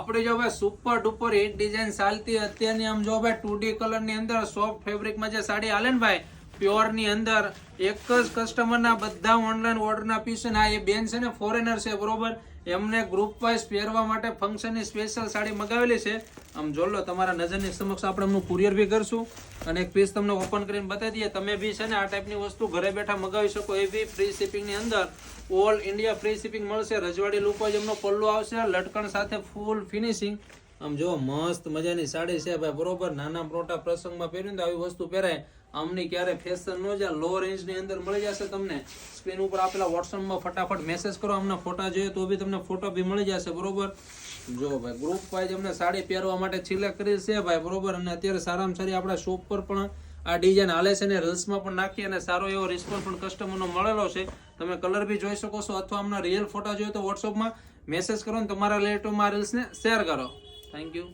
આપણે જો ભાઈ સુપર ડુપર હિટ ડિઝાઇન ચાલતી અત્યારની આમ જો ભાઈ 2D કલર ની અંદર સોફ્ટ ફેબ્રિકમાં જે સાડી હાલે ને ભાઈ પ્યોર ની અંદર એક જ કસ્ટમર ના બધા ઓનલાઈન ઓર્ડર ના પીસ છે ને આ એ બેન છે ને ફોરેનર છે બરોબર એમને ગ્રુપ વાઇઝ પહેરવા માટે ફંક્શન ની સ્પેશિયલ સાડી મંગાવેલી છે આમ જો લો તમારા નજરની સમક્ષ આપણે એમનું કુરિયર બી કરશું અને એક પીસ તમને ઓપન કરીને બતાવી દઈએ તમે બી છે ને આ ટાઈપની વસ્તુ ઘરે બેઠા મંગાવી શકો એ બી ફ્રી શિપિંગ ની અંદર ઓલ ઇન્ડિયા ફ્રી શિપિંગ મળશે રજવાડી લુક વાઇઝ એમનો પલ્લો આવશે લટકણ સાથે ફૂલ ફિનિશિંગ આમ જો મસ્ત મજાની સાડી છે ભાઈ બરોબર નાના મોટા પ્રસંગમાં પહેર્યું તો આવી વસ્તુ પહેરાય આમની ક્યારે ફેશન ન જાય લો રેન્જ ની અંદર મળી જશે તમને સ્ક્રીન ઉપર આપેલા વોટ્સઅપમાં ફટાફટ મેસેજ કરો અમને ફોટા જોઈએ તો બી તમને ફોટો બી મળી જશે બરોબર જો ભાઈ ગ્રુપ વાઇઝ અમને સાડી પહેરવા માટે સિલેક્ટ કરી છે ભાઈ બરોબર અને અત્યારે સારામાં સારી આપણા શોપ પર પણ આ ડિઝાઇન હાલે છે ને રીલ્સમાં પણ નાખી અને સારો એવો રિસ્પોન્સ પણ કસ્ટમરનો મળેલો છે તમે કલર બી જોઈ શકો છો અથવા અમને રિયલ ફોટા જોઈએ તો વોટ્સઅપમાં મેસેજ કરો ને તમારા રિલેટિવમાં રીલ્સને શેર કરો થેન્ક યુ